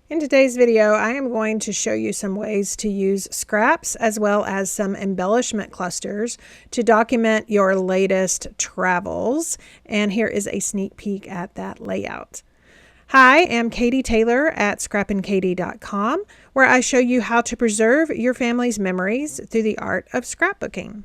In today's video, I am going to show you some ways to use scraps as well as some embellishment clusters to document your latest travels. And here is a sneak peek at that layout. Hi, I'm Katie Taylor at scrappinkaty.com, where I show you how to preserve your family's memories through the art of scrapbooking.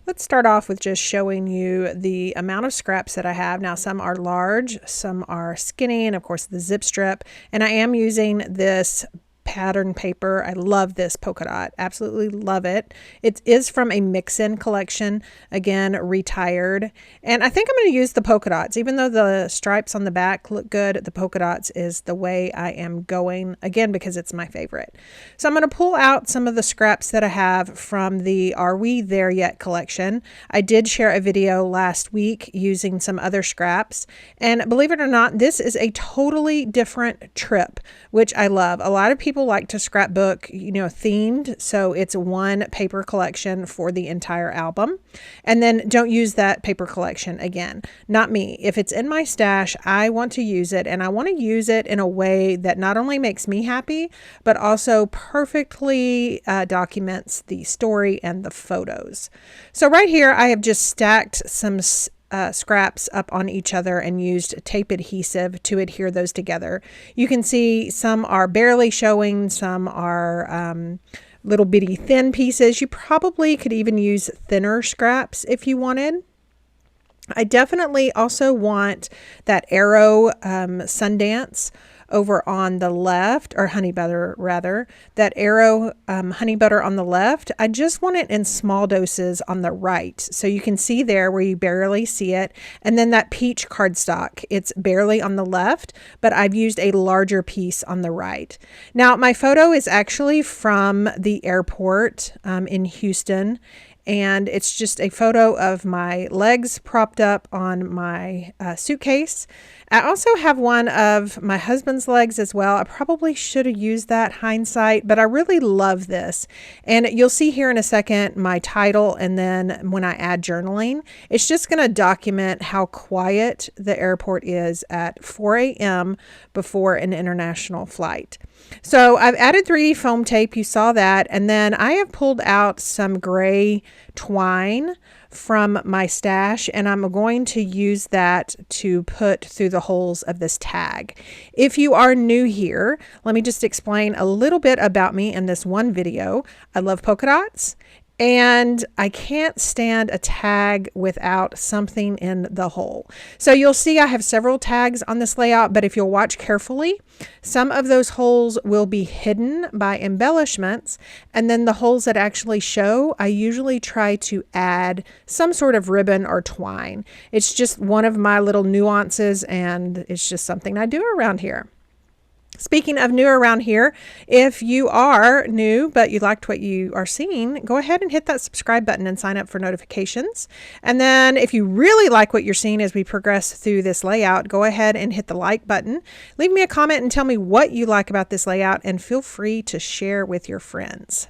Let's start off with just showing you the amount of scraps that I have. Now, some are large, some are skinny, and of course the zip strip. And I am using this pattern paper. I love this polka dot. Absolutely love it. It is from a mix-in collection, again, retired. And I think I'm going to use the polka dots. Even though the stripes on the back look good, the polka dots is the way I am going, again, because it's my favorite. So I'm going to pull out some of the scraps that I have from the Are We There Yet collection. I did share a video last week using some other scraps. And believe it or not, this is a totally different trip, which I love. A lot of people like to scrapbook, themed. So it's one paper collection for the entire album. And then don't use that paper collection again. Not me. If it's in my stash, I want to use it. And I want to use it in a way that not only makes me happy, but also perfectly documents the story and the photos. So right here, I have just stacked some scraps up on each other and used tape adhesive to adhere those together. You can see some are barely showing, some are little bitty thin pieces. You probably could even use thinner scraps if you wanted. I definitely also want that arrow Sundance over on the left, or honey butter rather, that arrow honey butter on the left. I just want it in small doses on the right. So you can see there where you barely see it. And then that peach cardstock, it's barely on the left, but I've used a larger piece on the right. Now my photo is actually from the airport in Houston. And it's just a photo of my legs propped up on my suitcase. I also have one of my husband's legs as well. I probably should have used that, hindsight, but I really love this. And you'll see here in a second my title, and then when I add journaling, it's just going to document how quiet the airport is at 4 a.m. before an international flight. So I've added 3D foam tape, you saw that, and then I have pulled out some gray twine from my stash, and I'm going to use that to put through the holes of this tag. If you are new here, let me just explain a little bit about me in this one video. I love polka dots, and I can't stand a tag without something in the hole. So you'll see I have several tags on this layout, but if you'll watch carefully, some of those holes will be hidden by embellishments, and then the holes that actually show, I usually try to add some sort of ribbon or twine. It's just one of my little nuances, and it's just something I do around here. Speaking of new around here, if you are new but you liked what you are seeing, go ahead and hit that subscribe button and sign up for notifications. And then if you really like what you're seeing as we progress through this layout, go ahead and hit the like button. Leave me a comment and tell me what you like about this layout, and feel free to share with your friends.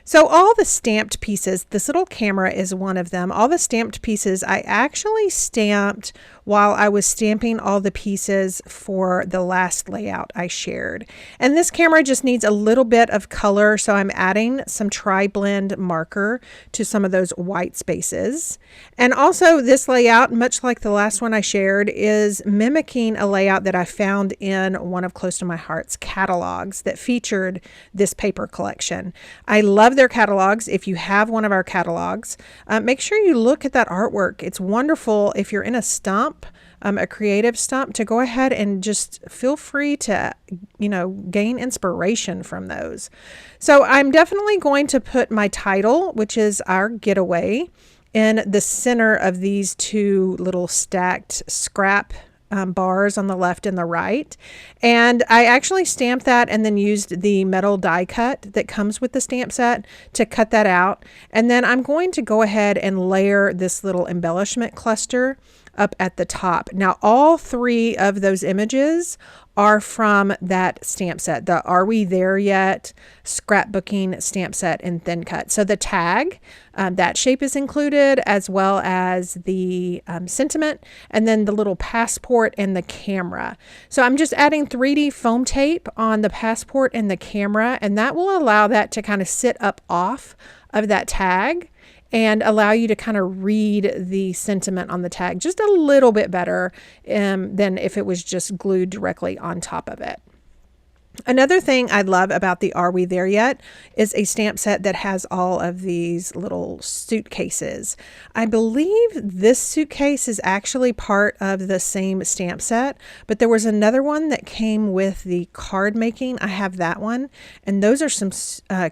So all the stamped pieces, this little camera is one of them. All the stamped pieces I actually stamped while I was stamping all the pieces for the last layout I shared. And this camera just needs a little bit of color, so I'm adding some tri-blend marker to some of those white spaces. And also this layout, much like the last one I shared, is mimicking a layout that I found in one of Close to My Heart's catalogs that featured this paper collection. I love their catalogs. If you have one of our catalogs, make sure you look at that artwork. It's wonderful if you're in a stump, a creative stump, to go ahead and just feel free to, gain inspiration from those. So I'm definitely going to put my title, which is Our Getaway, in the center of these two little stacked scrap bars on the left and the right. And I actually stamped that and then used the metal die cut that comes with the stamp set to cut that out. And then I'm going to go ahead and layer this little embellishment cluster up at the top. Now, all 3 of those images are from that stamp set, the Are We There Yet Scrapbooking stamp set in thin cut. So the tag, that shape is included, as well as the sentiment, and then the little passport and the camera. So I'm just adding 3D foam tape on the passport and the camera, and that will allow that to kind of sit up off of that tag and allow you to kind of read the sentiment on the tag just a little bit better than if it was just glued directly on top of it. Another thing I love about the Are We There Yet is a stamp set that has all of these little suitcases. I believe this suitcase is actually part of the same stamp set, but there was another one that came with the card making. I have that one, and those are some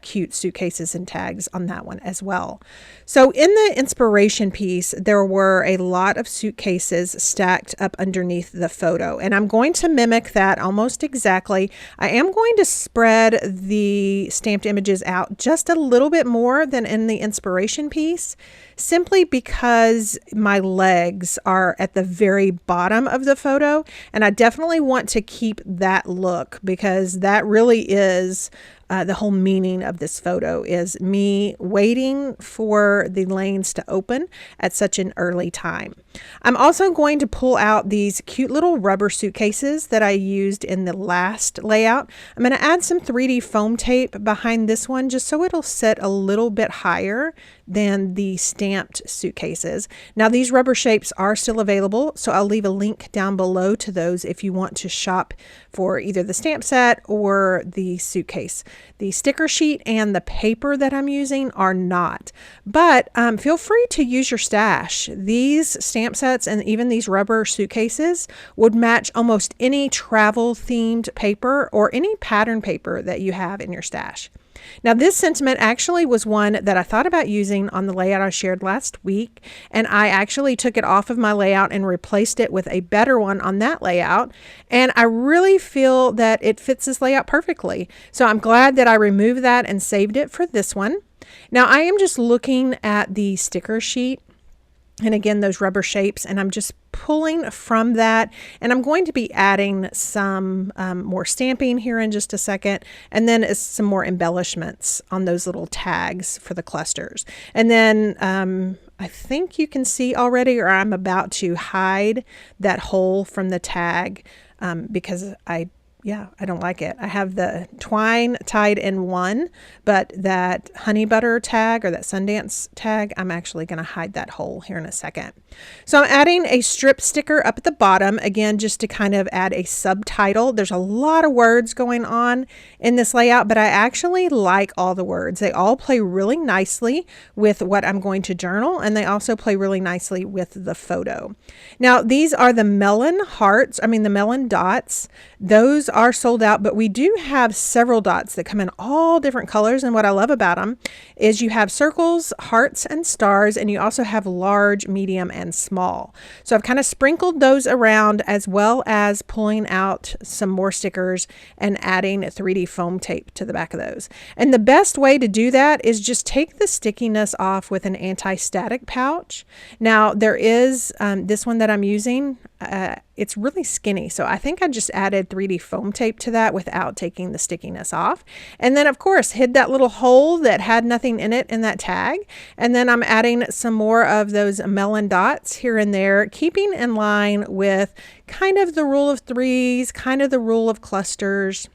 cute suitcases and tags on that one as well. So in the inspiration piece, there were a lot of suitcases stacked up underneath the photo, and I'm going to mimic that almost exactly. I am going to spread the stamped images out just a little bit more than in the inspiration piece, simply because my legs are at the very bottom of the photo, and I definitely want to keep that look because that really is the whole meaning of this photo, is me waiting for the lanes to open at such an early time. I'm also going to pull out these cute little rubber suitcases that I used in the last layout. I'm going to add some 3D foam tape behind this one just so it'll sit a little bit higher than the stamped suitcases. Now these rubber shapes are still available, so I'll leave a link down below to those if you want to shop for either the stamp set or the suitcase. The sticker sheet and the paper that I'm using are not, but feel free to use your stash. These stamp sets and even these rubber suitcases would match almost any travel themed paper or any pattern paper that you have in your stash. Now this sentiment actually was one that I thought about using on the layout I shared last week, and I actually took it off of my layout and replaced it with a better one on that layout, and I really feel that it fits this layout perfectly. So I'm glad that I removed that and saved it for this one. Now I am just looking at the sticker sheet, and again, those rubber shapes, and I'm just pulling from that, and I'm going to be adding some more stamping here in just a second, and then some more embellishments on those little tags for the clusters. And then I think you can see already, or I'm about to hide that hole from the tag because I don't like it. I have the twine tied in one, but that honey butter tag or that Sundance tag, I'm actually going to hide that hole here in a second. So I'm adding a strip sticker up at the bottom, again, just to kind of add a subtitle. There's a lot of words going on in this layout, but I actually like all the words. They all play really nicely with what I'm going to journal, and they also play really nicely with the photo. Now, these are the melon hearts, the melon dots. Those are sold out, but we do have several dots that come in all different colors, and what I love about them is you have circles, hearts, and stars, and you also have large, medium, and small. So I've kind of sprinkled those around, as well as pulling out some more stickers and adding 3D foam tape to the back of those. And the best way to do that is just take the stickiness off with an anti-static pouch. Now there is this one that I'm using. It's really skinny, so I think I just added 3D foam tape to that without taking the stickiness off. And then of course hid that little hole that had nothing in it in that tag. And then I'm adding some more of those melon dots here and there, keeping in line with kind of the rule of threes, kind of the rule of clusters,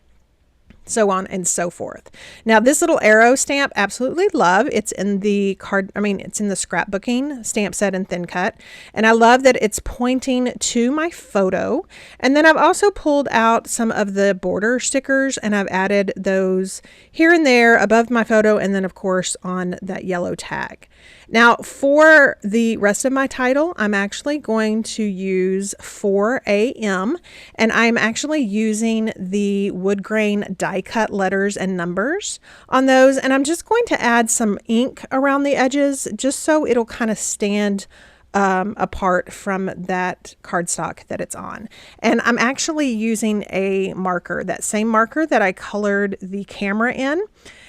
so on and so forth. Now this little arrow stamp, absolutely love. It's in the it's in the scrapbooking stamp set in thin cut, and I love that it's pointing to my photo. And then I've also pulled out some of the border stickers, and I've added those here and there above my photo, and then of course on that yellow tag. Now for the rest of my title, I'm actually going to use 4 AM, and I'm actually using the wood grain die cut letters and numbers on those, and I'm just going to add some ink around the edges just so it'll kind of stand apart from that cardstock that it's on. And I'm actually using a marker, that same marker that I colored the camera in.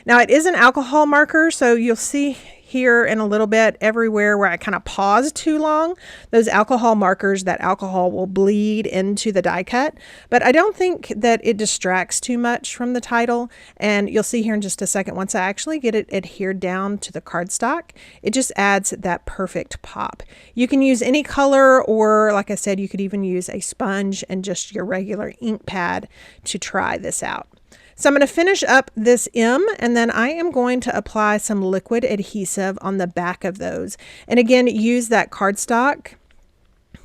Now it is an alcohol marker, so you'll see here in a little bit everywhere where I kind of pause too long. Those alcohol markers, that alcohol will bleed into the die cut, but I don't think that it distracts too much from the title. And you'll see here in just a second, once I actually get it adhered down to the cardstock, it just adds that perfect pop. You can use any color, or like I said, you could even use a sponge and just your regular ink pad to try this out. So I'm going to finish up this M, and then I am going to apply some liquid adhesive on the back of those. And again, use that cardstock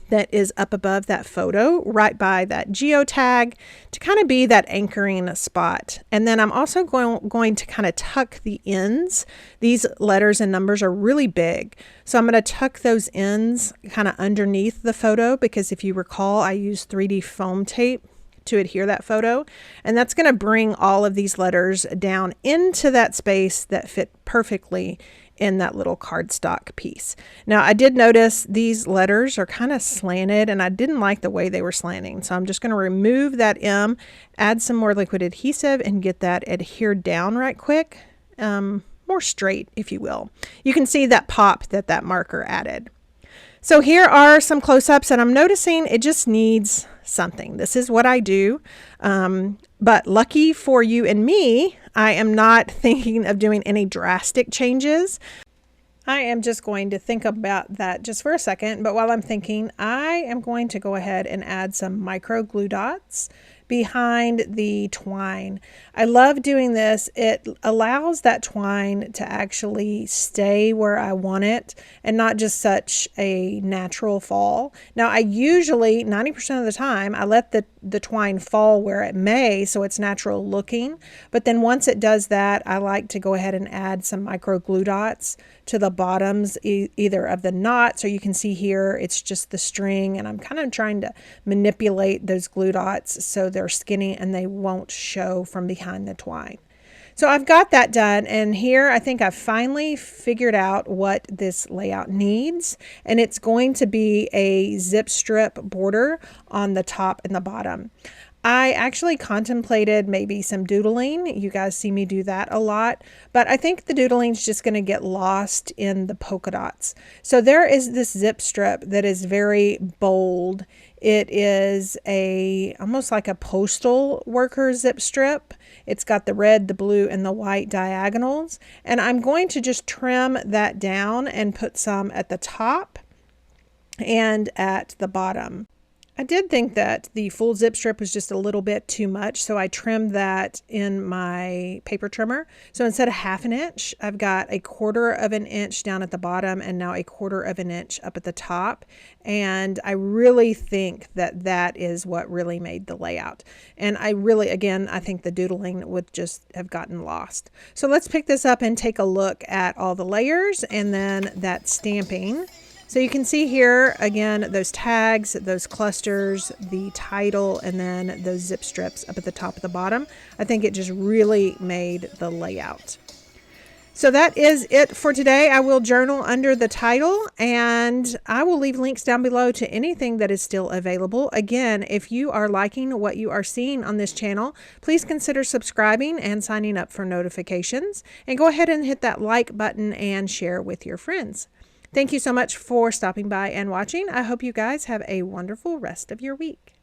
that is up above that photo right by that geotag to kind of be that anchoring spot. And then I'm also going to kind of tuck the ends. These letters and numbers are really big, so I'm going to tuck those ends kind of underneath the photo, because if you recall, I used 3D foam tape to adhere that photo, and that's going to bring all of these letters down into that space that fit perfectly in that little cardstock piece. Now, I did notice these letters are kind of slanted, and I didn't like the way they were slanting, so I'm just going to remove that M, add some more liquid adhesive, and get that adhered down right quick, more straight, if you will. You can see that pop that that marker added. So here are some close-ups, and I'm noticing it just needs something. This is what I do, but lucky for you and me, I am not thinking of doing any drastic changes. I am just going to think about that just for a second, but while I'm thinking, I am going to go ahead and add some micro glue dots behind the twine. I love doing this. It allows that twine to actually stay where I want it and not just such a natural fall. Now, I usually, 90% of the time, I let the twine fall where it may, so it's natural looking. But then once it does that, I like to go ahead and add some micro glue dots to the bottoms, either of the knots, or you can see here, it's just the string, and I'm kind of trying to manipulate those glue dots so they're skinny and they won't show from behind the twine. So I've got that done, and here I think I've finally figured out what this layout needs, and it's going to be a zip strip border on the top and the bottom. I actually contemplated maybe some doodling. You guys see me do that a lot, but I think the doodling is just going to get lost in the polka dots. So there is this zip strip that is very bold. It is almost like a postal worker zip strip. It's got the red, the blue, and the white diagonals, and I'm going to just trim that down and put some at the top and at the bottom. I did think that the full zip strip was just a little bit too much, so I trimmed that in my paper trimmer. So instead of 1/2 inch, I've got 1/4 inch down at the bottom and now 1/4 inch up at the top. And I really think that that is what really made the layout. And I really, again, I think the doodling would just have gotten lost. So let's pick this up and take a look at all the layers and then that stamping. So you can see here, again, those tags, those clusters, the title, and then those zip strips up at the top of the bottom. I think it just really made the layout. So that is it for today. I will journal under the title, and I will leave links down below to anything that is still available. Again, if you are liking what you are seeing on this channel, please consider subscribing and signing up for notifications. And go ahead and hit that like button and share with your friends. Thank you so much for stopping by and watching. I hope you guys have a wonderful rest of your week.